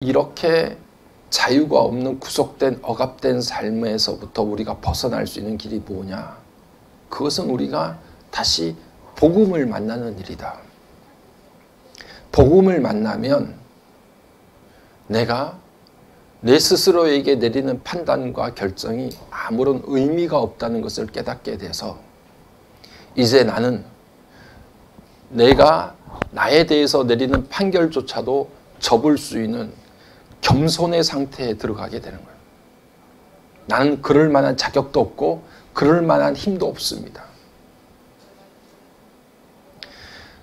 이렇게 자유가 없는 구속된 억압된 삶에서부터 우리가 벗어날 수 있는 길이 뭐냐? 그것은 우리가 다시 복음을 만나는 일이다. 복음을 만나면 내가 내 스스로에게 내리는 판단과 결정이 아무런 의미가 없다는 것을 깨닫게 돼서 이제 나는 내가 나에 대해서 내리는 판결조차도 접을 수 있는 겸손의 상태에 들어가게 되는 거예요. 나는 그럴 만한 자격도 없고 그럴 만한 힘도 없습니다.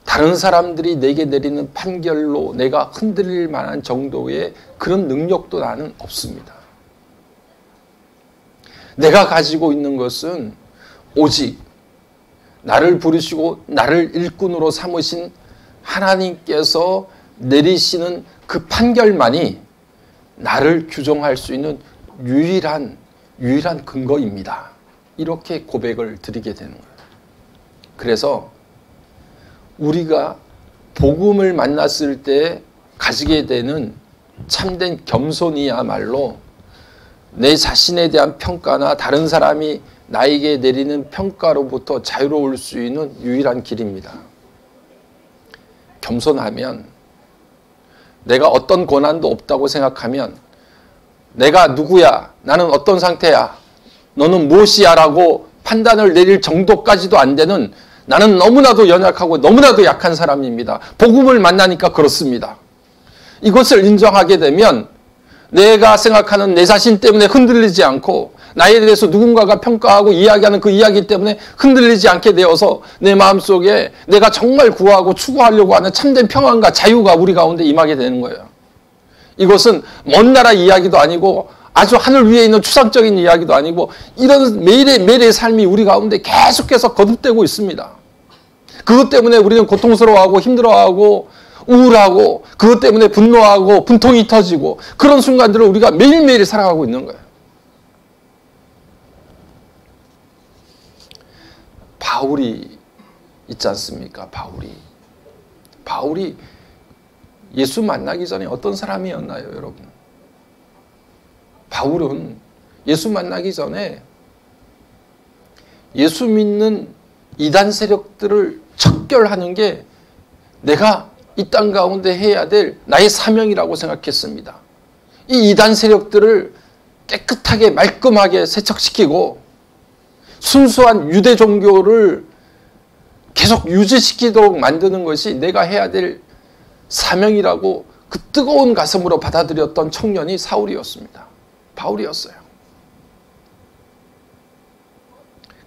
다른 사람들이 내게 내리는 판결로 내가 흔들릴 만한 정도의 그런 능력도 나는 없습니다. 내가 가지고 있는 것은 오직 나를 부르시고 나를 일꾼으로 삼으신 하나님께서 내리시는 그 판결만이 나를 규정할 수 있는 유일한 근거입니다. 이렇게 고백을 드리게 되는 거예요. 그래서 우리가 복음을 만났을 때 가지게 되는 참된 겸손이야말로 내 자신에 대한 평가나 다른 사람이 나에게 내리는 평가로부터 자유로울 수 있는 유일한 길입니다. 겸손하면 내가 어떤 권한도 없다고 생각하면 내가 누구야? 나는 어떤 상태야? 너는 무엇이야? 라고 판단을 내릴 정도까지도 안 되는 나는 너무나도 연약하고 너무나도 약한 사람입니다. 복음을 만나니까 그렇습니다. 이것을 인정하게 되면 내가 생각하는 내 자신 때문에 흔들리지 않고 나에 대해서 누군가가 평가하고 이야기하는 그 이야기 때문에 흔들리지 않게 되어서 내 마음속에 내가 정말 구하고 추구하려고 하는 참된 평안과 자유가 우리 가운데 임하게 되는 거예요. 이것은 먼 나라 이야기도 아니고 아주 하늘 위에 있는 추상적인 이야기도 아니고 이런 매일의 삶이 우리 가운데 계속해서 거듭되고 있습니다. 그것 때문에 우리는 고통스러워하고 힘들어하고 우울하고 그것 때문에 분노하고 분통이 터지고 그런 순간들을 우리가 매일매일 살아가고 있는 거예요. 바울이 있지 않습니까? 바울이 예수 만나기 전에 어떤 사람이었나요, 여러분? 바울은 예수 만나기 전에 예수 믿는 이단 세력들을 척결하는 게 내가 이 땅 가운데 해야 될 나의 사명이라고 생각했습니다. 이 이단 세력들을 깨끗하게 말끔하게 세척시키고 순수한 유대 종교를 계속 유지시키도록 만드는 것이 내가 해야 될 사명이라고 그 뜨거운 가슴으로 받아들였던 청년이 사울이었습니다. 바울이었어요.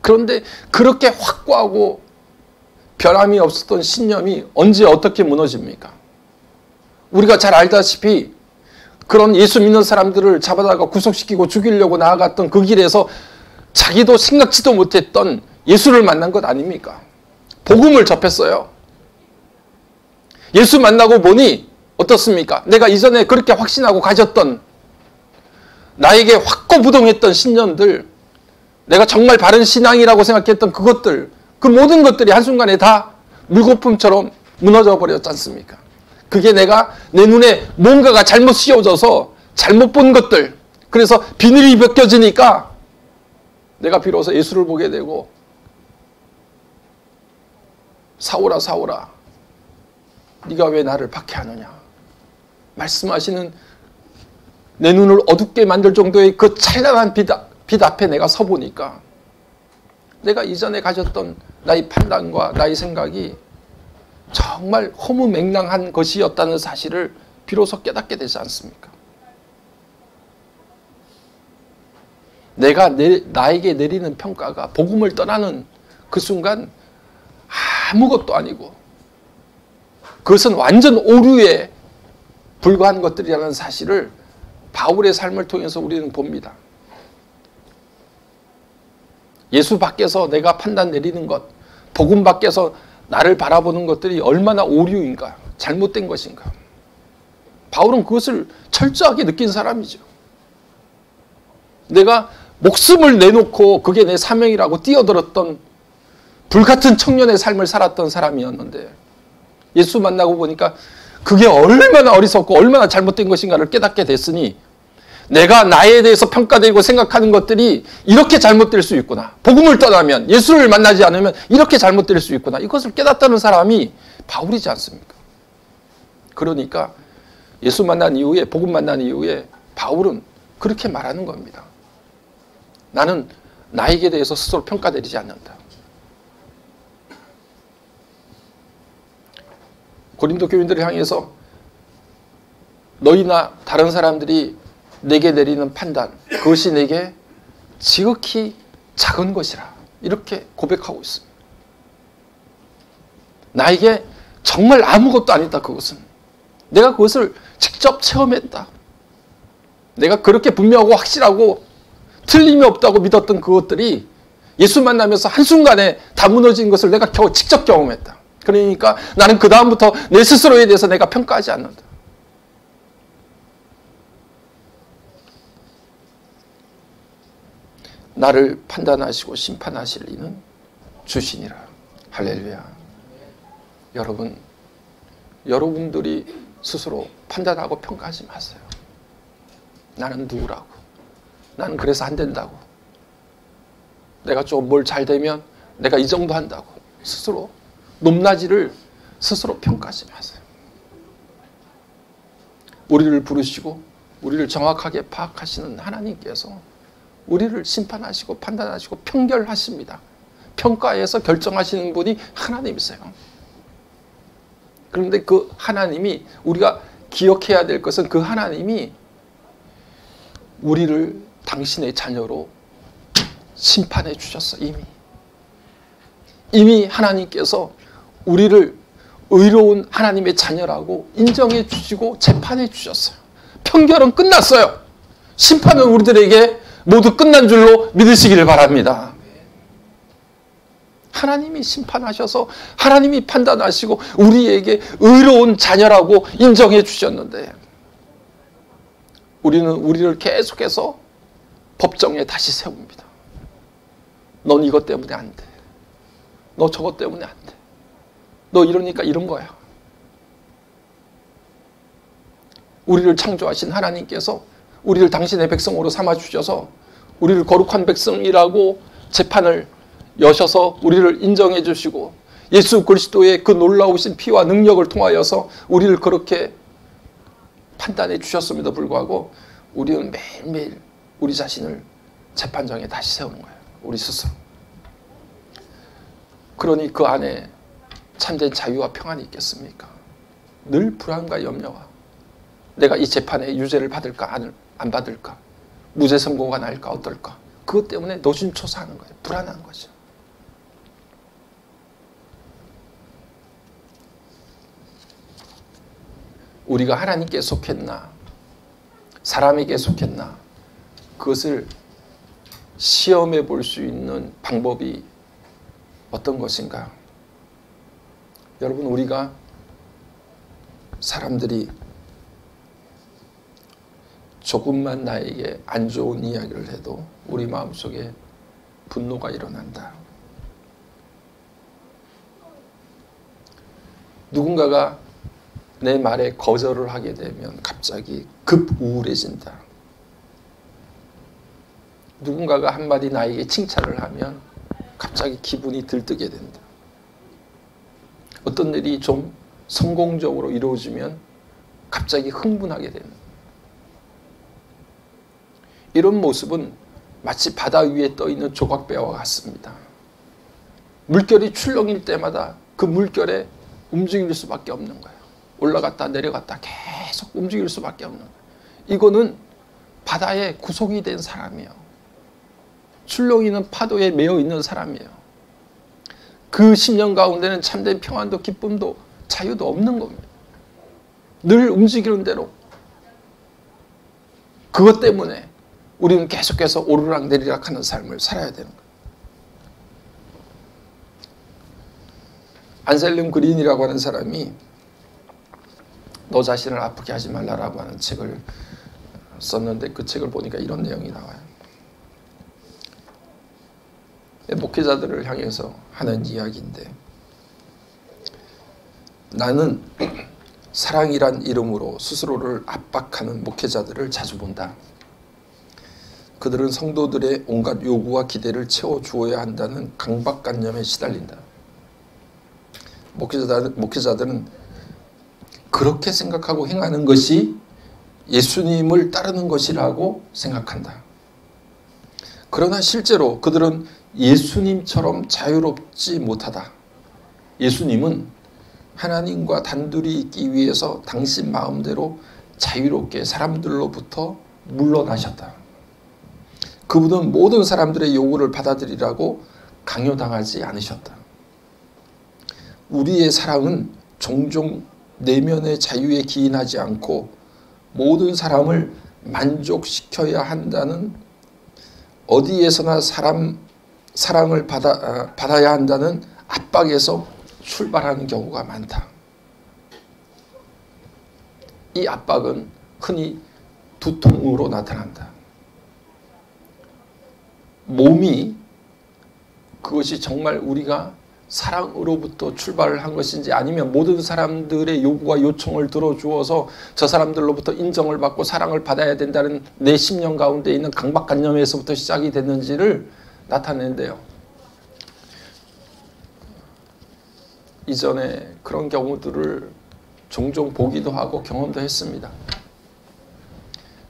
그런데 그렇게 확고하고 변함이 없었던 신념이 언제 어떻게 무너집니까? 우리가 잘 알다시피 그런 예수 믿는 사람들을 잡아다가 구속시키고 죽이려고 나아갔던 그 길에서 자기도 생각지도 못했던 예수를 만난 것 아닙니까? 복음을 접했어요. 예수 만나고 보니 어떻습니까? 내가 이전에 그렇게 확신하고 가졌던 나에게 확고부동했던 신념들, 내가 정말 바른 신앙이라고 생각했던 그것들, 그 모든 것들이 한순간에 다 물거품처럼 무너져 버렸지 않습니까? 그게 내가 내 눈에 뭔가가 잘못 씌워져서 잘못 본 것들, 그래서 비늘이 벗겨지니까 내가 비로소 예수를 보게 되고 사울아 사울아 네가 왜 나를 박해하느냐 말씀하시는 내 눈을 어둡게 만들 정도의 그 찬란한 빛 앞에 내가 서보니까 내가 이전에 가졌던 나의 판단과 나의 생각이 정말 허무맹랑한 것이었다는 사실을 비로소 깨닫게 되지 않습니까? 내가 나에게 내리는 평가가 복음을 떠나는 그 순간 아무것도 아니고 그것은 완전 오류에 불과한 것들이라는 사실을 바울의 삶을 통해서 우리는 봅니다. 예수 밖에서 내가 판단 내리는 것, 복음 밖에서 나를 바라보는 것들이 얼마나 오류인가, 잘못된 것인가. 바울은 그것을 철저하게 느낀 사람이죠. 내가 목숨을 내놓고 그게 내 사명이라고 뛰어들었던 불같은 청년의 삶을 살았던 사람이었는데 예수 만나고 보니까 그게 얼마나 어리석고 얼마나 잘못된 것인가를 깨닫게 됐으니 내가 나에 대해서 평가되고 생각하는 것들이 이렇게 잘못될 수 있구나. 복음을 떠나면, 예수를 만나지 않으면 이렇게 잘못될 수 있구나. 이것을 깨닫다는 사람이 바울이지 않습니까? 그러니까 예수 만난 이후에, 복음 만난 이후에 바울은 그렇게 말하는 겁니다. 나는 나에게 대해서 스스로 평가되지 않는다. 고린도 교인들을 향해서 너희나 다른 사람들이 내게 내리는 판단, 그것이 내게 지극히 작은 것이라 이렇게 고백하고 있습니다. 나에게 정말 아무것도 아니다. 그것은 내가 그것을 직접 체험했다. 내가 그렇게 분명하고 확실하고 틀림이 없다고 믿었던 그것들이 예수 만나면서 한순간에 다 무너진 것을 내가 직접 경험했다. 그러니까 나는 그 다음부터 내 스스로에 대해서 내가 평가하지 않는다. 나를 판단하시고 심판하실 이는 주시니라. 할렐루야. 여러분, 여러분들이 스스로 판단하고 평가하지 마세요. 나는 누구라고. 나는 그래서 안 된다고. 내가 좀 뭘 잘 되면 내가 이 정도 한다고. 스스로 높낮이를 스스로 평가하지 마세요. 우리를 부르시고 우리를 정확하게 파악하시는 하나님께서 우리를 심판하시고 판단하시고 평결하십니다. 평가해서 결정하시는 분이 하나님이세요. 그런데 그 하나님이, 우리가 기억해야 될 것은 그 하나님이 우리를 당신의 자녀로 심판해 주셨어. 이미 하나님께서 우리를 의로운 하나님의 자녀라고 인정해 주시고 재판해 주셨어요. 평결은 끝났어요. 심판은 우리들에게 모두 끝난 줄로 믿으시기를 바랍니다. 하나님이 심판하셔서 하나님이 판단하시고 우리에게 의로운 자녀라고 인정해 주셨는데 우리는 우리를 계속해서 법정에 다시 세웁니다. 넌 이것 때문에 안 돼. 너 저것 때문에 안 돼. 너 이러니까 이런 거야. 우리를 창조하신 하나님께서 우리를 당신의 백성으로 삼아주셔서 우리를 거룩한 백성이라고 재판을 여셔서 우리를 인정해 주시고 예수 그리스도의 그 놀라우신 피와 능력을 통하여서 우리를 그렇게 판단해 주셨음에도 불구하고 우리는 매일매일 우리 자신을 재판장에 다시 세우는 거예요. 우리 스스로. 그러니 그 안에 참된 자유와 평안이 있겠습니까? 늘 불안과 염려와 내가 이 재판에 유죄를 받을까 안 받을까, 무죄 선고가 날까 어떨까, 그것 때문에 노심초사하는 거예요. 불안한 거죠. 우리가 하나님께 속했나 사람에게 속했나, 그것을 시험해 볼 수 있는 방법이 어떤 것인가? 여러분, 우리가 사람들이 조금만 나에게 안 좋은 이야기를 해도 우리 마음속에 분노가 일어난다. 누군가가 내 말에 거절을 하게 되면 갑자기 급 우울해진다. 누군가가 한마디 나에게 칭찬을 하면 갑자기 기분이 들뜨게 된다. 어떤 일이 좀 성공적으로 이루어지면 갑자기 흥분하게 된다. 이런 모습은 마치 바다 위에 떠있는 조각배와 같습니다. 물결이 출렁일 때마다 그 물결에 움직일 수밖에 없는 거예요. 올라갔다 내려갔다 계속 움직일 수밖에 없는 거예요. 이거는 바다에 구속이 된 사람이에요. 출렁이는 파도에 매여 있는 사람이에요. 그 심령 가운데는 참된 평안도 기쁨도 자유도 없는 겁니다. 늘 움직이는 대로. 그것 때문에 우리는 계속해서 오르락 내리락 하는 삶을 살아야 되는 거예요. 안셀름 그린이라고 하는 사람이 너 자신을 아프게 하지 말라라고 하는 책을 썼는데 그 책을 보니까 이런 내용이 나와요. 목회자들을 향해서 하는 이야기인데, 나는 사랑이란 이름으로 스스로를 압박하는 목회자들을 자주 본다. 그들은 성도들의 온갖 요구와 기대를 채워주어야 한다는 강박관념에 시달린다. 목회자들은 그렇게 생각하고 행하는 것이 예수님을 따르는 것이라고 생각한다. 그러나 실제로 그들은 예수님처럼 자유롭지 못하다. 예수님은 하나님과 단둘이 있기 위해서 당신 마음대로 자유롭게 사람들로부터 물러나셨다. 그분은 모든 사람들의 요구를 받아들이라고 강요당하지 않으셨다. 우리의 사랑은 종종 내면의 자유에 기인하지 않고 모든 사람을 만족시켜야 한다는, 어디에서나 사랑을 받아야 한다는 압박에서 출발하는 경우가 많다. 이 압박은 흔히 두통으로 나타난다. 몸이 그것이 정말 우리가 사랑으로부터 출발을 한 것인지, 아니면 모든 사람들의 요구와 요청을 들어주어서 저 사람들로부터 인정을 받고 사랑을 받아야 된다는 내 심령 가운데 있는 강박관념에서부터 시작이 됐는지를 나타내는데요. 이전에 그런 경우들을 종종 보기도 하고 경험도 했습니다.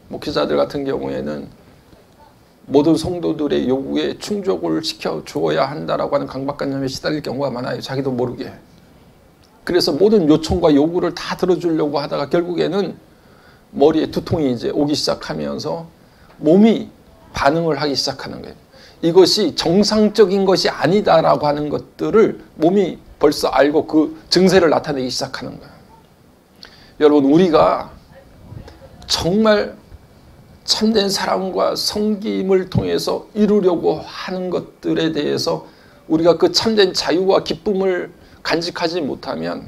목회자들 같은 경우에는 모든 성도들의 요구에 충족을 시켜주어야 한다라고 하는 강박관념에 시달릴 경우가 많아요. 자기도 모르게. 그래서 모든 요청과 요구를 다 들어주려고 하다가 결국에는 머리에 두통이 이제 오기 시작하면서 몸이 반응을 하기 시작하는 거예요. 이것이 정상적인 것이 아니다라고 하는 것들을 몸이 벌써 알고 그 증세를 나타내기 시작하는 거예요. 여러분, 우리가 정말 참된 사랑과 섬김을 통해서 이루려고 하는 것들에 대해서 우리가 그 참된 자유와 기쁨을 간직하지 못하면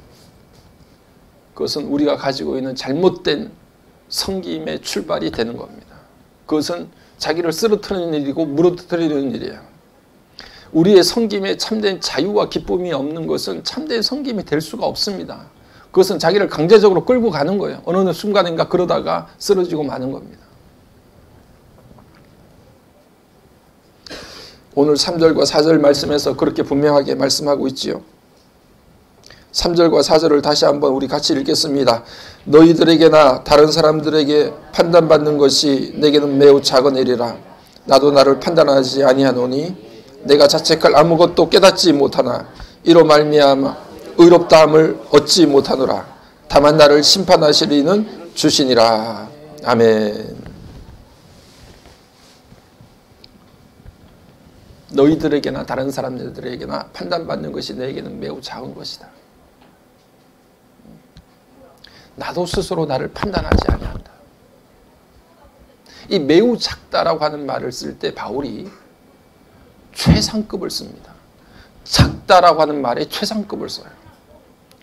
그것은 우리가 가지고 있는 잘못된 섬김의 출발이 되는 겁니다. 그것은 자기를 쓰러뜨리는 일이고 무너뜨리는 일이에요. 우리의 섬김에 참된 자유와 기쁨이 없는 것은 참된 섬김이 될 수가 없습니다. 그것은 자기를 강제적으로 끌고 가는 거예요. 어느 순간인가 그러다가 쓰러지고 마는 겁니다. 오늘 3절과 4절 말씀에서 그렇게 분명하게 말씀하고 있지요. 3절과 4절을 다시 한번 우리 같이 읽겠습니다. 너희들에게나 다른 사람들에게 판단받는 것이 내게는 매우 작은 일이라. 나도 나를 판단하지 아니하노니 내가 자책할 아무것도 깨닫지 못하나 이로 말미암아 의롭다함을 얻지 못하노라. 다만 나를 심판하실 이는 주시니라. 아멘. 너희들에게나 다른 사람들에게나 판단받는 것이 내게는 매우 작은 것이다. 나도 스스로 나를 판단하지 아니한다. 이 매우 작다라고 하는 말을 쓸 때 바울이 최상급을 씁니다. 작다라고 하는 말에 최상급을 써요.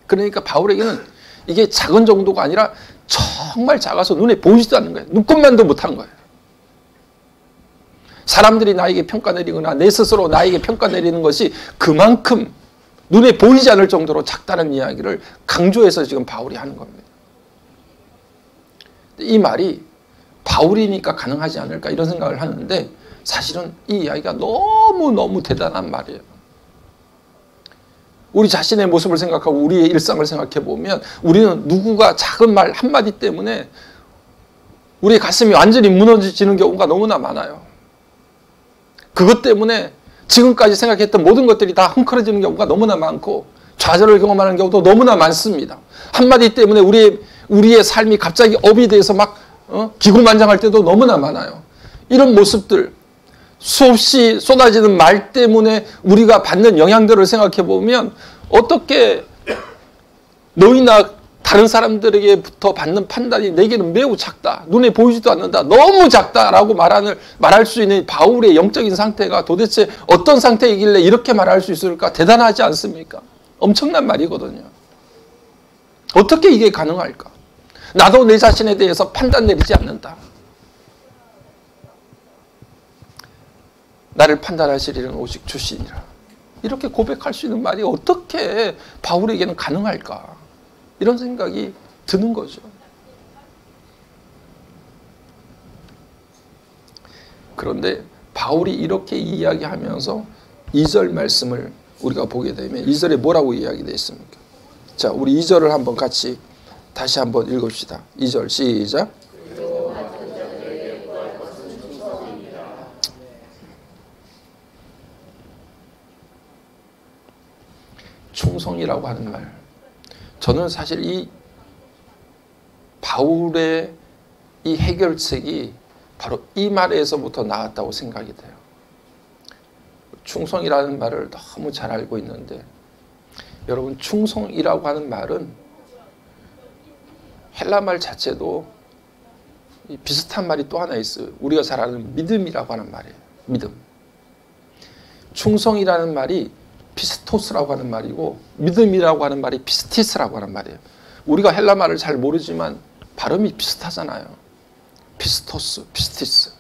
그러니까 바울에게는 이게 작은 정도가 아니라 정말 작아서 눈에 보이지도 않는 거예요. 눈꼽만도 못한 거예요. 사람들이 나에게 평가 내리거나 내 스스로 나에게 평가 내리는 것이 그만큼 눈에 보이지 않을 정도로 작다는 이야기를 강조해서 지금 바울이 하는 겁니다. 이 말이 바울이니까 가능하지 않을까 이런 생각을 하는데 사실은 이 이야기가 너무너무 대단한 말이에요. 우리 자신의 모습을 생각하고 우리의 일상을 생각해 보면 우리는 누구가 작은 말 한마디 때문에 우리의 가슴이 완전히 무너지는 경우가 너무나 많아요. 그것 때문에 지금까지 생각했던 모든 것들이 다 헝클어지는 경우가 너무나 많고 좌절을 경험하는 경우도 너무나 많습니다. 한마디 때문에 우리의 삶이 갑자기 업이 돼서 막 기고만장할 때도 너무나 많아요. 이런 모습들, 수없이 쏟아지는 말 때문에 우리가 받는 영향들을 생각해 보면 어떻게 너희나 다른 사람들에게부터 받는 판단이 내게는 매우 작다. 눈에 보이지도 않는다. 너무 작다라고 말할 수 있는 바울의 영적인 상태가 도대체 어떤 상태이길래 이렇게 말할 수 있을까? 대단하지 않습니까? 엄청난 말이거든요. 어떻게 이게 가능할까? 나도 내 자신에 대해서 판단 내리지 않는다. 나를 판단하실 일은 오직 주시니라. 이렇게 고백할 수 있는 말이 어떻게 바울에게는 가능할까? 이런 생각이 드는 거죠. 그런데 바울이 이렇게 이야기하면서 2절 말씀을 우리가 보게 되면 2절에 뭐라고 이야기되어 있습니까? 자, 우리 2절을 한번 같이 다시 한번 읽읍시다. 2절 시작. 충성이라고 하는 말, 저는 사실 이 바울의 이 해결책이 바로 이 말에서부터 나왔다고 생각이 돼요. 충성이라는 말을 너무 잘 알고 있는데, 여러분, 충성이라고 하는 말은 헬라 말 자체도 비슷한 말이 또 하나 있어요. 우리가 잘 아는 믿음이라고 하는 말이에요. 믿음. 충성이라는 말이 피스토스라고 하는 말이고, 믿음이라고 하는 말이 피스티스라고 하는 말이에요. 우리가 헬라 말을 잘 모르지만 발음이 비슷하잖아요. 피스토스, 피스티스.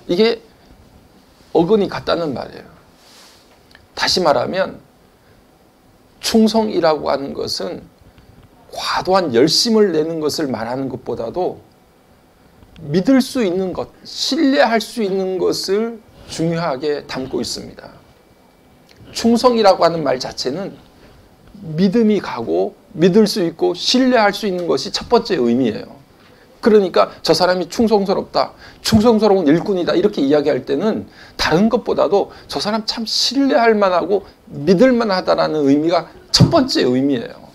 이게 어근이 같다는 말이에요. 다시 말하면 충성이라고 하는 것은 과도한 열심을 내는 것을 말하는 것보다도 믿을 수 있는 것, 신뢰할 수 있는 것을 중요하게 담고 있습니다. 충성이라고 하는 말 자체는 믿음이 가고 믿을 수 있고 신뢰할 수 있는 것이 첫 번째 의미예요. 그러니까 저 사람이 충성스럽다, 충성스러운 일꾼이다 이렇게 이야기할 때는 다른 것보다도 저 사람 참 신뢰할 만하고 믿을 만하다라는 의미가 첫 번째 의미예요.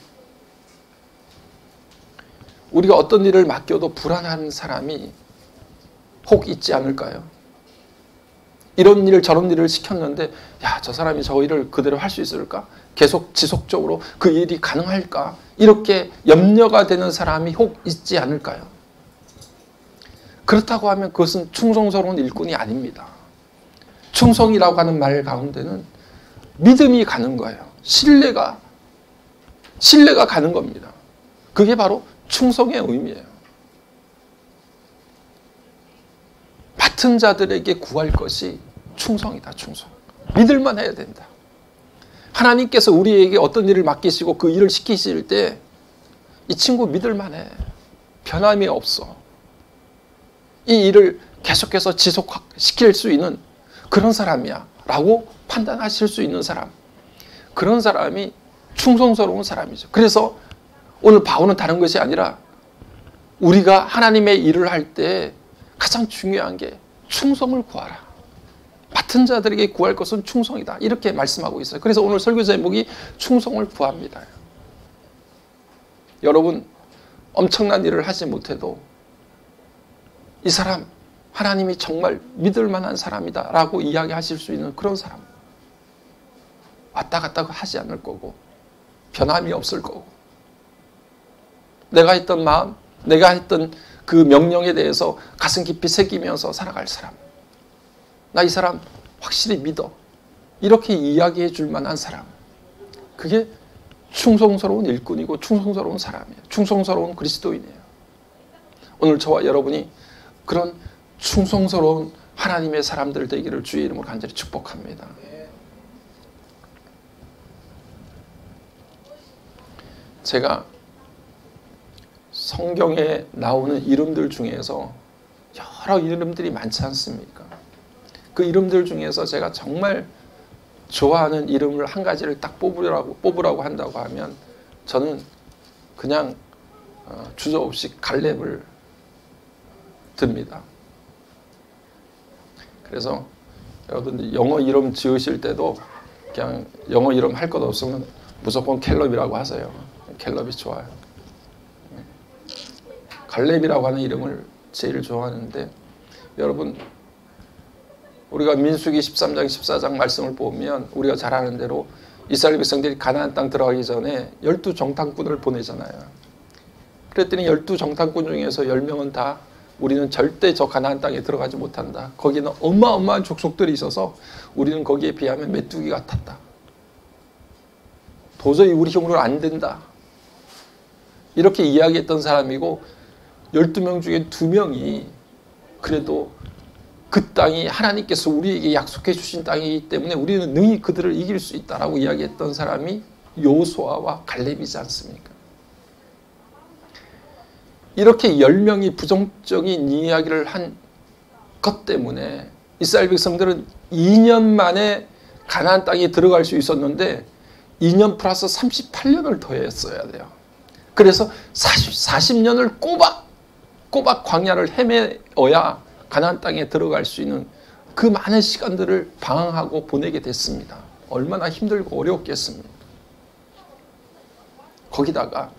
우리가 어떤 일을 맡겨도 불안한 사람이 혹 있지 않을까요? 이런 일 저런 일을 시켰는데 야, 저 사람이 저 일을 그대로 할 수 있을까? 계속 지속적으로 그 일이 가능할까? 이렇게 염려가 되는 사람이 혹 있지 않을까요? 그렇다고 하면 그것은 충성스러운 일꾼이 아닙니다. 충성이라고 하는 말 가운데는 믿음이 가는 거예요. 신뢰가 가는 겁니다. 그게 바로 충성의 의미예요. 맡은 자들에게 구할 것이 충성이다. 충성. 믿을만 해야 된다. 하나님께서 우리에게 어떤 일을 맡기시고 그 일을 시키실 때 이 친구 믿을만 해. 변함이 없어. 이 일을 계속해서 지속시킬 수 있는 그런 사람이야 라고 판단하실 수 있는 사람, 그런 사람이 충성스러운 사람이죠. 그래서 오늘 바울은 다른 것이 아니라 우리가 하나님의 일을 할 때 가장 중요한 게 충성을 구하라. 맡은 자들에게 구할 것은 충성이다. 이렇게 말씀하고 있어요. 그래서 오늘 설교 제목이 충성을 구합니다. 여러분, 엄청난 일을 하지 못해도 이 사람 하나님이 정말 믿을 만한 사람이다 라고 이야기하실 수 있는 그런 사람, 왔다 갔다 하지 않을 거고 변함이 없을 거고, 내가 했던 마음, 내가 했던 그 명령에 대해서 가슴 깊이 새기면서 살아갈 사람, 나 이 사람 확실히 믿어, 이렇게 이야기해 줄 만한 사람, 그게 충성스러운 일꾼이고 충성스러운 사람이에요. 충성스러운 그리스도인이에요. 오늘 저와 여러분이 그런 충성스러운 하나님의 사람들 되기를 주의 이름으로 간절히 축복합니다. 제가 성경에 나오는 이름들 중에서 여러 이름들이 많지 않습니까? 그 이름들 중에서 제가 정말 좋아하는 이름을 한 가지를 딱 뽑으라고 한다고 하면 저는 그냥 주저없이 갈렙을 듭니다. 그래서 여러분들 영어 이름 지으실 때도 그냥 영어 이름 할 것 없으면 무조건 캘럽이라고 하세요. 캘럽이 좋아요. 갈렙이라고 하는 이름을 제일 좋아하는데, 여러분, 우리가 민수기 13장 14장 말씀을 보면 우리가 잘 아는 대로 이스라엘 백성들이 가나안 땅 들어가기 전에 12정탐꾼을 보내잖아요. 그랬더니 12정탐꾼 중에서 10명은 다 우리는 절대 저 가나안 땅에 들어가지 못한다. 거기는 어마어마한 족속들이 있어서 우리는 거기에 비하면 메뚜기 같았다. 도저히 우리 힘으로 안 된다. 이렇게 이야기했던 사람이고, 12명 중에 2명이 그래도 그 땅이 하나님께서 우리에게 약속해 주신 땅이기 때문에 우리는 능히 그들을 이길 수 있다라고 이야기했던 사람이 여호수아와 갈렙이지 않습니까? 이렇게 10명이 부정적인 이야기를 한 것 때문에 이스라엘 백성들은 2년 만에 가나안 땅에 들어갈 수 있었는데 2년 플러스 38년을 더했어야 돼요. 그래서 40년을 꼬박 광야를 헤매어야 가나안 땅에 들어갈 수 있는 그 많은 시간들을 방황하고 보내게 됐습니다. 얼마나 힘들고 어려웠겠습니까? 거기다가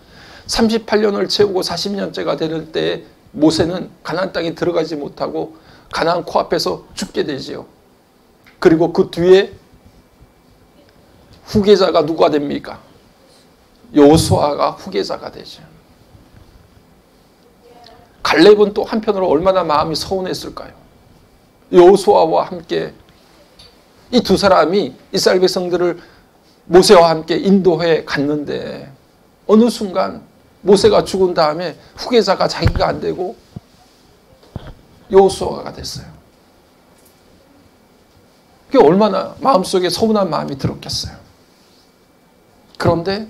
38년을 채우고 40년째가 되는 때에 모세는 가나안 땅에 들어가지 못하고 가나안 코앞에서 죽게 되지요. 그리고 그 뒤에 후계자가 누가 됩니까? 여호수아가 후계자가 되죠. 갈렙은 또 한편으로 얼마나 마음이 서운했을까요? 여호수아와 함께 이 두 사람이 이스라엘 백성들을 모세와 함께 인도해 갔는데 어느 순간 모세가 죽은 다음에 후계자가 자기가 안 되고 여호수아가 됐어요. 그게 얼마나 마음속에 서운한 마음이 들었겠어요. 그런데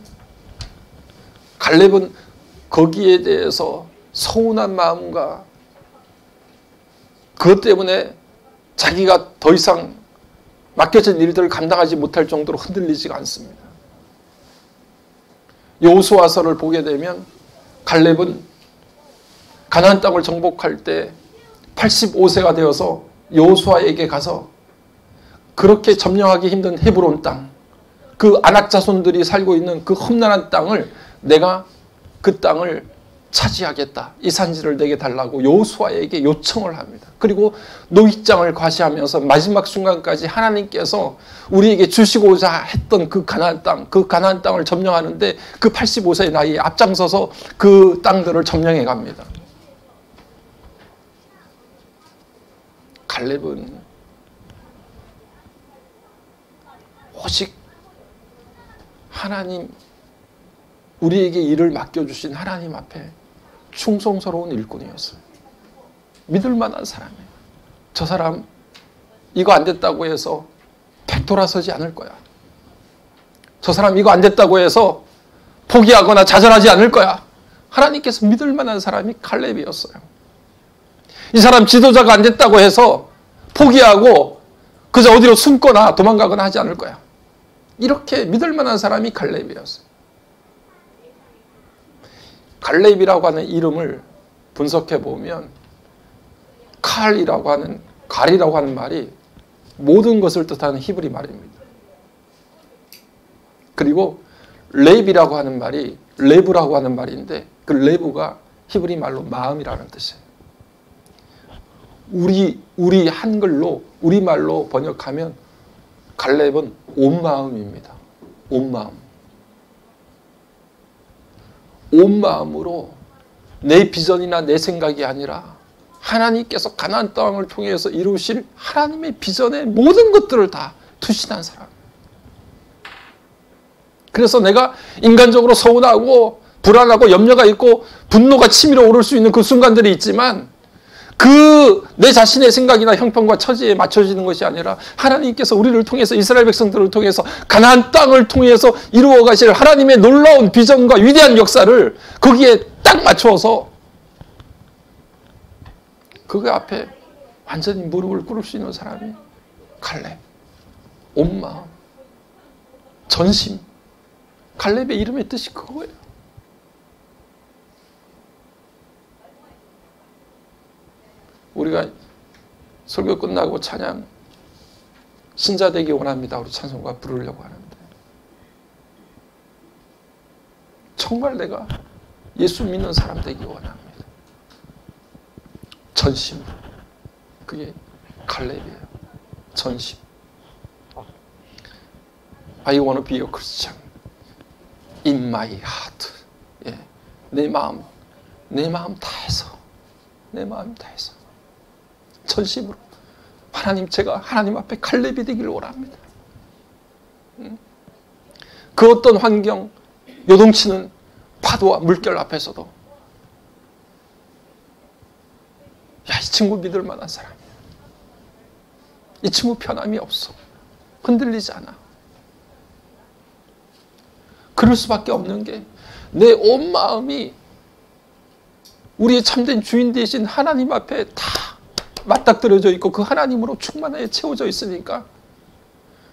갈렙은 거기에 대해서 서운한 마음과 그것 때문에 자기가 더 이상 맡겨진 일들을 감당하지 못할 정도로 흔들리지가 않습니다. 여호수아서를 보게 되면 갈렙은 가나안 땅을 정복할 때 85세가 되어서 여호수아에게 가서 그렇게 점령하기 힘든 헤브론 땅, 그 아낙 자손들이 살고 있는 그 험난한 땅을 내가 그 땅을 차지하겠다. 이 산지를 내게 달라고 여호수아에게 요청을 합니다. 그리고 노익장을 과시하면서 마지막 순간까지 하나님께서 우리에게 주시고자 했던 그 가나안 땅을 점령하는데 그 85세의 나이에 앞장서서 그 땅들을 점령해 갑니다. 갈렙은 오직 하나님, 우리에게 일을 맡겨주신 하나님 앞에 충성스러운 일꾼이었어요. 믿을 만한 사람이에요. 저 사람 이거 안 됐다고 해서 백 돌아서지 않을 거야. 저 사람 이거 안 됐다고 해서 포기하거나 좌절하지 않을 거야. 하나님께서 믿을 만한 사람이 갈렙이었어요. 이 사람 지도자가 안 됐다고 해서 포기하고 그저 어디로 숨거나 도망가거나 하지 않을 거야. 이렇게 믿을 만한 사람이 갈렙이었어요. 갈렙이라고 하는 이름을 분석해 보면 갈이라고 하는 말이 모든 것을 뜻하는 히브리 말입니다. 그리고 레브라고 하는 말인데 그 레브가 히브리 말로 마음이라는 뜻이에요. 우리 한글로 우리말로 번역하면 갈렙은 온 마음입니다. 온 마음. 온 마음으로 내 비전이나 내 생각이 아니라 하나님께서 가나안 땅을 통해서 이루실 하나님의 비전의 모든 것들을 다 투신한 사람. 그래서 내가 인간적으로 서운하고 불안하고 염려가 있고 분노가 치밀어 오를 수 있는 그 순간들이 있지만 그 내 자신의 생각이나 형편과 처지에 맞춰지는 것이 아니라 하나님께서 우리를 통해서 이스라엘 백성들을 통해서 가나안 땅을 통해서 이루어 가실 하나님의 놀라운 비전과 위대한 역사를 거기에 딱 맞춰서 그거 앞에 완전히 무릎을 꿇을 수 있는 사람이 갈렙. 온 마음, 전심. 갈렙의 이름의 뜻이 그거예요. 우리가 설교 끝나고 찬양 신자 되기 원합니다. 우리 찬송가 부르려고 하는데 정말 내가 예수 믿는 사람 되기 원합니다. 전심. 그게 갈렙이에요. 전심. I want to be a Christian in my heart. 예. 내 마음 다해서 전심으로 제가 하나님 앞에 갈렙이 되기를 원합니다. 그 어떤 환경, 요동치는 파도와 물결 앞에서도 야, 이 친구 믿을 만한 사람이야. 이 친구 편함이 없어. 흔들리지 않아. 그럴 수밖에 없는 게 내 온 마음이 우리의 참된 주인 되신 하나님 앞에 다 맞닥뜨려져 있고 그 하나님으로 충만하게 채워져 있으니까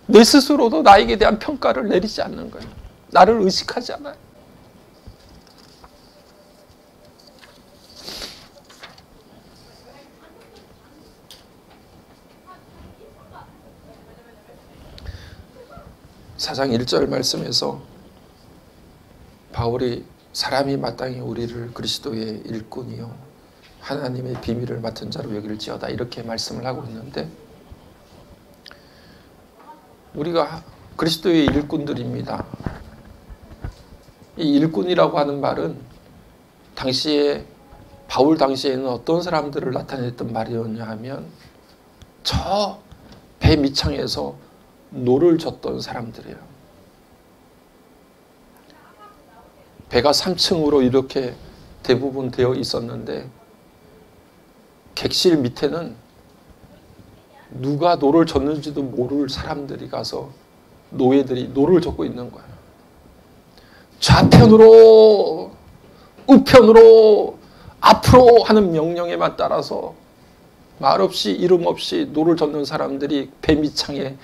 내 스스로도 나에게 대한 평가를 내리지 않는 거예요. 나를 의식하지 않아요. 사장 1절 말씀에서 바울이 사람이 마땅히 우리를 그리스도의 일꾼이요 하나님의 비밀을 맡은 자로 여길지어다 이렇게 말씀을 하고 있는데, 우리가 그리스도의 일꾼들입니다. 이 일꾼이라고 하는 말은 당시에 바울 당시에는 어떤 사람들을 나타냈던 말이었냐 하면 저 배 밑창에서 노를 젓던 사람들이에요. 배가 3층으로 이렇게 대부분 되어 있었는데 객실 밑에는 누가 노를 젓는지도 모를 사람들이 가서 노예들이 노를 젓고 있는 거예요. 좌편으로 우편으로 앞으로 하는 명령에만 따라서 말없이 이름 없이 노를 젓는 사람들이 배 밑창에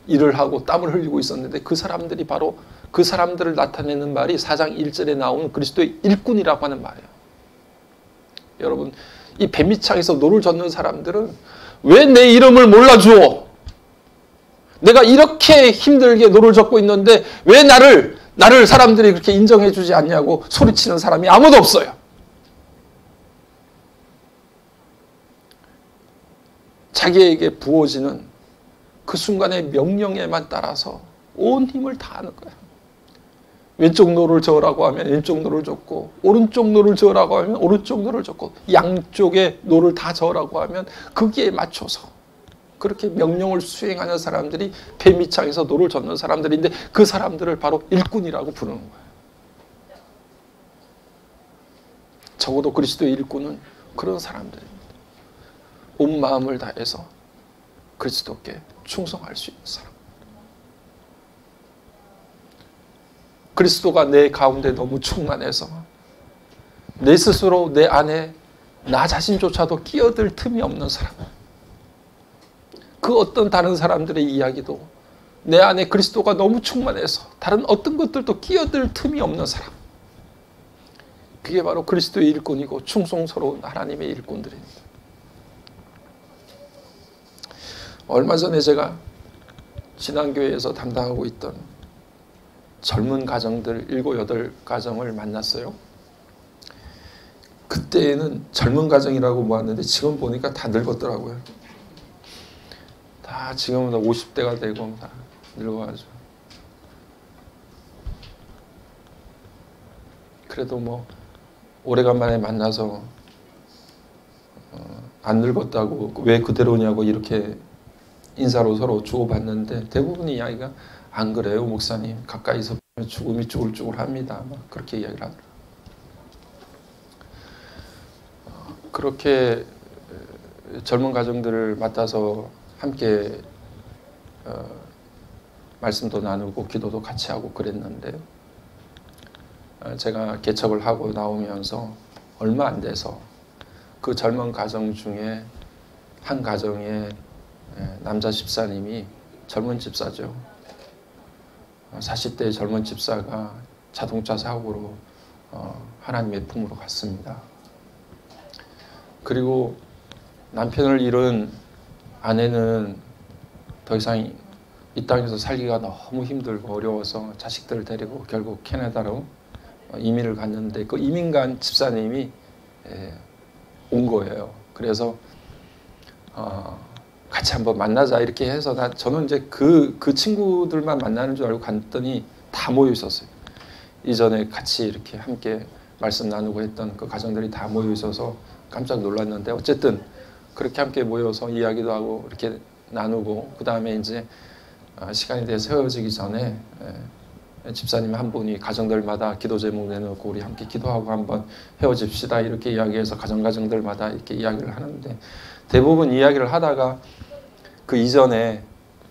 일을 하고 땀을 흘리고 있었는데, 그 사람들이 바로 그 사람들을 나타내는 말이 4장 1절에 나오는 그리스도의 일꾼이라고 하는 말이에요. 여러분, 이 배 밑창에서 노를 젓는 사람들은 왜 내 이름을 몰라주어? 내가 이렇게 힘들게 노를 젓고 있는데 왜 나를 사람들이 그렇게 인정해 주지 않냐고 소리치는 사람이 아무도 없어요. 자기에게 부어지는 그 순간의 명령에만 따라서 온 힘을 다하는 거예요. 왼쪽 노를 저으라고 하면 왼쪽 노를 젓고, 오른쪽 노를 저으라고 하면 오른쪽 노를 젓고, 양쪽의 노를 다 저으라고 하면 거기에 맞춰서 그렇게 명령을 수행하는 사람들이 배 밑창에서 노를 젓는 사람들인데, 그 사람들을 바로 일꾼이라고 부르는 거예요. 적어도 그리스도의 일꾼은 그런 사람들입니다. 온 마음을 다해서 그리스도께 충성할 수 있는 사람. 그리스도가 내 가운데 너무 충만해서 내 스스로 내 안에 나 자신조차도 끼어들 틈이 없는 사람. 그 어떤 다른 사람들의 이야기도 내 안에 그리스도가 너무 충만해서 다른 어떤 것들도 끼어들 틈이 없는 사람. 그게 바로 그리스도의 일꾼이고 충성스러운 하나님의 일꾼들입니다. 얼마 전에 제가 신앙교회에서 담당하고 있던 젊은 가정들 7, 8가정을 만났어요. 그때는 젊은 가정이라고 모았는데 지금 보니까 다 늙었더라고요. 다 지금은 50대가 되고 다 늙어가지고. 그래도 뭐 오래간만에 만나서 안 늙었다고 왜 그대로냐고 이렇게 인사로 서로 주고받는데, 대부분 이야기가 안 그래요 목사님, 가까이서 보면 죽음이 쭈글쭈글합니다, 막 그렇게 이야기를 하더라고요. 그렇게 젊은 가정들을 맡아서 함께 말씀도 나누고 기도도 같이 하고 그랬는데, 제가 개척을 하고 나오면서 얼마 안 돼서 그 젊은 가정 중에 한 가정에 남자 집사님이, 젊은 집사죠, 40대 젊은 집사가 자동차 사고로 하나님의 품으로 갔습니다. 그리고 남편을 잃은 아내는 더 이상 이 땅에서 살기가 너무 힘들고 어려워서 자식들을 데리고 결국 캐나다로 이민을 갔는데, 그 이민 간 집사님이 온 거예요. 그래서 같이 한번 만나자 이렇게 해서 저는 이제 그 친구들만 만나는 줄 알고 갔더니 다 모여 있었어요. 이전에 같이 이렇게 함께 말씀 나누고 했던 그 가정들이 다 모여 있어서 깜짝 놀랐는데, 어쨌든 그렇게 함께 모여서 이야기도 하고 이렇게 나누고, 그 다음에 이제 시간이 돼서 헤어지기 전에 집사님 한 분이 가정들마다 기도 제목 내놓고 우리 함께 기도하고 한번 헤어집시다 이렇게 이야기해서 가정들마다 이렇게 이야기를 하는데, 대부분 이야기를 하다가 그 이전에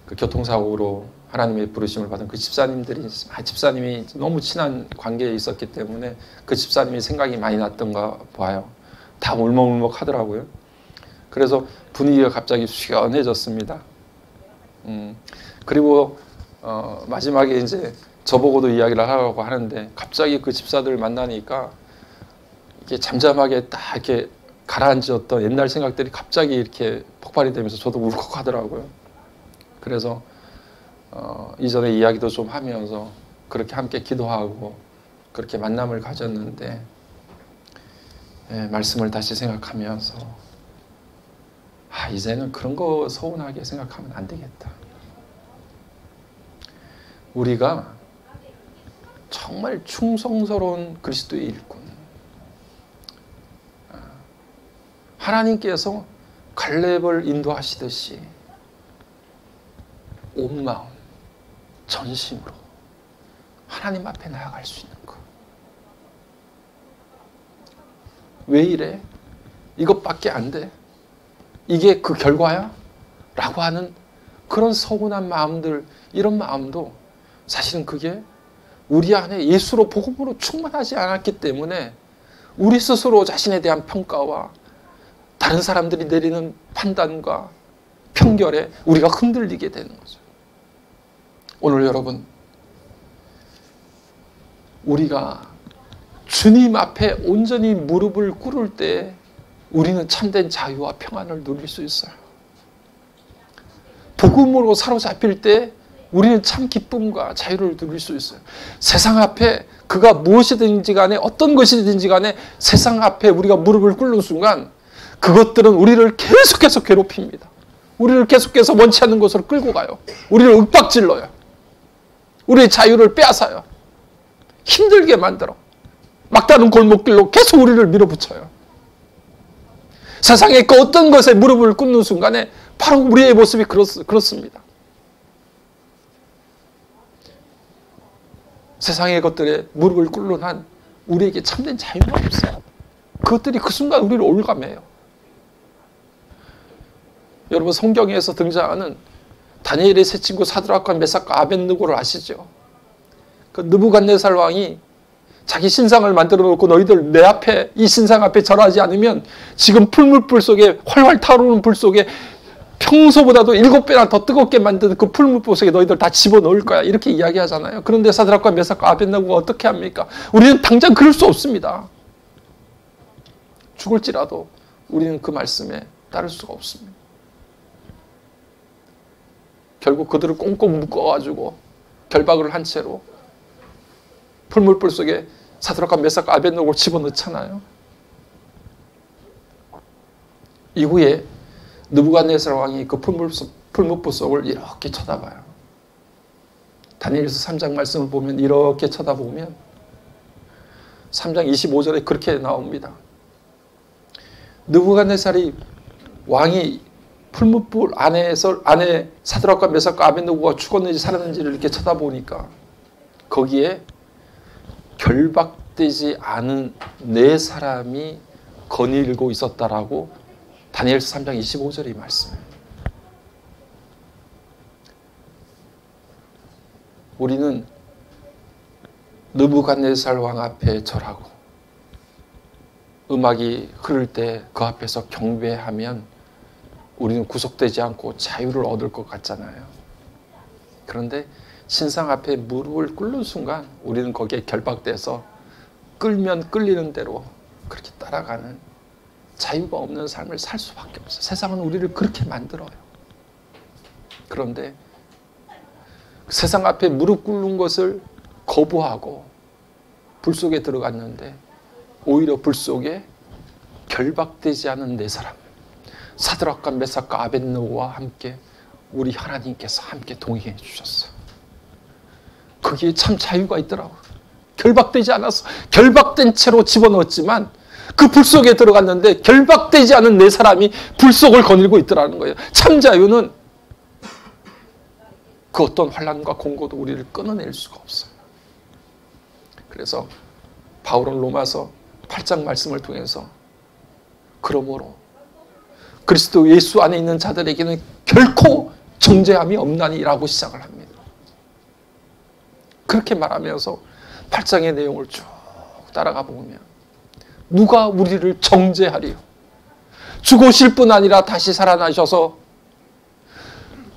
그 교통사고로 하나님의 부르심을 받은 그 집사님이 너무 친한 관계에 있었기 때문에 그 집사님이 생각이 많이 났던가 봐요. 다 울먹울먹 하더라고요. 그래서 분위기가 갑자기 시원해졌습니다. 그리고 마지막에 이제 저보고도 이야기를 하라고 하는데 갑자기 그 집사들 만나니까 이게 잠잠하게 딱 이렇게 가라앉았던 옛날 생각들이 갑자기 이렇게 폭발이 되면서 저도 울컥하더라고요. 그래서 이전에 이야기도 좀 하면서 그렇게 함께 기도하고 그렇게 만남을 가졌는데 말씀을 다시 생각하면서 이제는 그런 거 서운하게 생각하면 안 되겠다. 우리가 정말 충성스러운 그리스도의 일꾼, 하나님께서 갈렙을 인도하시듯이 온 마음, 전심으로 하나님 앞에 나아갈 수 있는 것. 왜 이래? 이것밖에 안 돼? 이게 그 결과야? 라고 하는 그런 서운한 마음들, 이런 마음도 사실은 그게 우리 안에 예수로 복음으로 충만하지 않았기 때문에 우리 스스로 자신에 대한 평가와 다른 사람들이 내리는 판단과 편결에 우리가 흔들리게 되는 거죠. 오늘 여러분, 우리가 주님 앞에 온전히 무릎을 꿇을 때 우리는 참된 자유와 평안을 누릴 수 있어요. 복음으로 사로잡힐 때 우리는 참 기쁨과 자유를 누릴 수 있어요. 세상 앞에 그가 무엇이든지 간에 어떤 것이든지 간에 세상 앞에 우리가 무릎을 꿇는 순간 그것들은 우리를 계속해서 괴롭힙니다. 우리를 계속해서 원치 않는 곳으로 끌고 가요. 우리를 윽박질러요. 우리의 자유를 빼앗아요. 힘들게 만들어. 막다른 골목길로 계속 우리를 밀어붙여요. 세상의 그 어떤 것에 무릎을 꿇는 순간에 바로 우리의 모습이 그렇습니다. 세상의 것들에 무릎을 꿇는 한 우리에게 참된 자유가 없어요. 그것들이 그 순간 우리를 올감해요. 여러분, 성경에서 등장하는 다니엘의 세 친구 사드락과 메삭과 아벳느고를 아시죠? 그 느부갓네살 왕이 자기 신상을 만들어 놓고 너희들 내 앞에 이 신상 앞에 절하지 않으면 지금 풀무불 속에 활활 타오르는 불 속에 평소보다도 7배나 더 뜨겁게 만든 그 풀무불 속에 너희들 다 집어넣을 거야. 이렇게 이야기하잖아요. 그런데 사드락과 메삭과 아벳느고가 어떻게 합니까? 우리는 당장 그럴 수 없습니다. 죽을지라도 우리는 그 말씀에 따를 수가 없습니다. 결국 그들을 꽁꽁 묶어가지고 결박을 한 채로 풀무불 속에 사드락과 메삭과 아벳느고를 집어넣잖아요. 이후에 느부갓네살 왕이 그 풀무불 속을 이렇게 쳐다봐요. 다니엘서 3장 말씀을 보면 이렇게 쳐다보면 3장 25절에 그렇게 나옵니다. 느부갓네살이 왕이 풀무불 안에 사드락과 메삭과 아벳느고가 죽었는지 살았는지를 이렇게 쳐다보니까 거기에 결박되지 않은 4사람이 거닐고 있었다라고 다니엘서 3장 25절이 말씀해요. 우리는 느부갓네살 왕 앞에 절하고 음악이 흐를 때 그 앞에서 경배하면 우리는 구속되지 않고 자유를 얻을 것 같잖아요. 그런데 신상 앞에 무릎을 꿇는 순간 우리는 거기에 결박돼서 끌면 끌리는 대로 그렇게 따라가는 자유가 없는 삶을 살 수밖에 없어요. 세상은 우리를 그렇게 만들어요. 그런데 세상 앞에 무릎 꿇는 것을 거부하고 불 속에 들어갔는데 오히려 불 속에 결박되지 않은 4사람, 사드락과 메삭과 아벳느고와 함께 우리 하나님께서 함께 동행해 주셨어요. 거기에 참 자유가 있더라고요. 결박되지 않았어. 결박된 채로 집어넣었지만 그 불 속에 들어갔는데 결박되지 않은 4사람이 불 속을 거닐고 있더라는 거예요. 참 자유는 그 어떤 환난과 공고도 우리를 끊어낼 수가 없어요. 그래서 바울은 로마서 8장 말씀을 통해서 그러므로 그리스도 예수 안에 있는 자들에게는 결코 정죄함이 없나니라고 시작을 합니다. 그렇게 말하면서 8장의 내용을 쭉 따라가 보면 누가 우리를 정죄하리요? 죽으실 뿐 아니라 다시 살아나셔서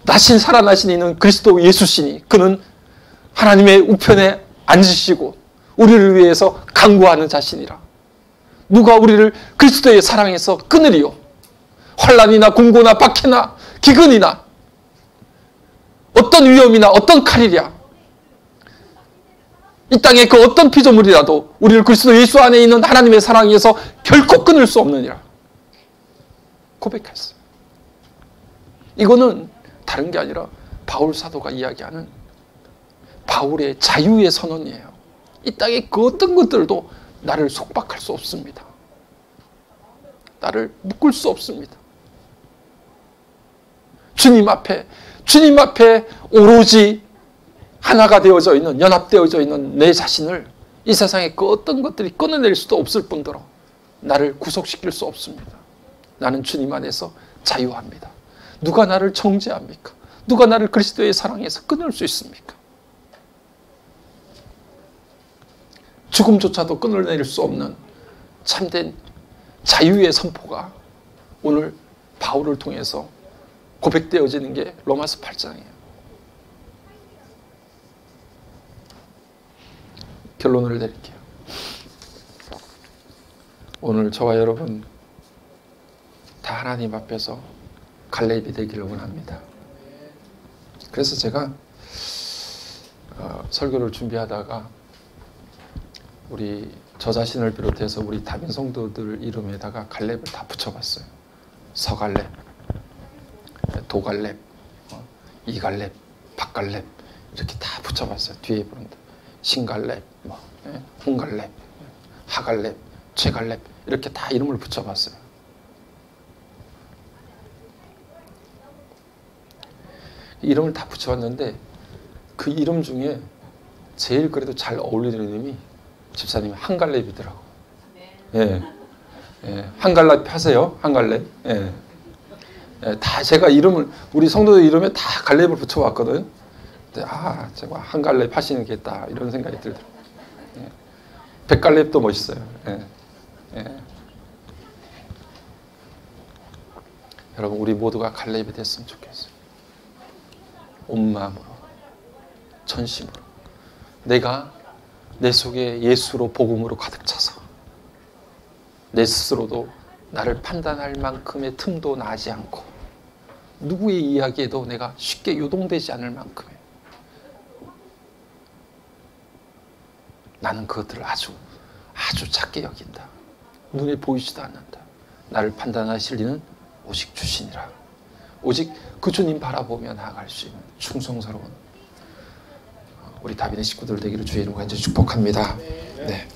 다시 살아나신 이는 그리스도 예수시니 그는 하나님의 우편에 앉으시고 우리를 위해서 간구하는 자신이라. 누가 우리를 그리스도의 사랑에서 끊으리요? 환난이나 공고나 박해나 기근이나 어떤 위험이나 어떤 칼이랴. 이 땅의 그 어떤 피조물이라도 우리를 그리스도 예수 안에 있는 하나님의 사랑에서 결코 끊을 수 없느니라 고백했어요. 이거는 다른 게 아니라 바울 사도가 이야기하는 바울의 자유의 선언이에요. 이 땅의 그 어떤 것들도 나를 속박할 수 없습니다. 나를 묶을 수 없습니다. 주님 앞에 오로지 하나가 되어져 있는, 연합되어져 있는 내 자신을 이 세상의 그 어떤 것들이 끊어낼 수도 없을 뿐더러 나를 구속시킬 수 없습니다. 나는 주님 안에서 자유합니다. 누가 나를 정죄합니까? 누가 나를 그리스도의 사랑에서 끊을 수 있습니까? 죽음조차도 끊어낼 수 없는 참된 자유의 선포가 오늘 바울을 통해서 고백되어지는 게 로마서 8장이에요. 결론을 내릴게요. 오늘 저와 여러분 다 하나님 앞에서 갈렙이 되기를 원합니다. 그래서 제가 설교를 준비하다가 우리 저 자신을 비롯해서 우리 다민 성도들 이름에다가 갈렙을 다 붙여봤어요. 서갈렙, 도갈렙, 이갈렙, 박갈렙 이렇게 다 붙여봤어요. 뒤에 보는데 신갈렙, 홍갈렙, 하갈렙, 최갈렙 이렇게 다 이름을 붙여봤어요. 이름을 다 붙여봤는데 그 이름 중에 제일 그래도 잘 어울리는 이름이 집사님이 한갈렙이더라고. 예, 한갈렙 하세요. 한갈렙. 예. 다 제가 이름을 우리 성도들 이름에 다 갈렙을 붙여봤거든. 근데 제가 한갈렙 하시는 게 있다 이런 생각이 들더라고요. 예. 백갈렙도 멋있어요. 예. 여러분 우리 모두가 갈렙이 됐으면 좋겠어요. 온 마음으로, 전심으로 내가 내 속에 예수로 복음으로 가득 차서 내 스스로도 나를 판단할 만큼의 틈도 나지 않고 누구의 이야기에도 내가 쉽게 요동되지 않을 만큼의 나는 그것들을 아주 작게 여긴다. 눈에 보이지도 않는다. 나를 판단하실 이는 오직 주시니라. 오직 그 주님 바라보며 나아갈 수 있는 충성스러운 우리 다빈의 식구들 되기를 주의 이름으로 간절히 축복합니다. 네.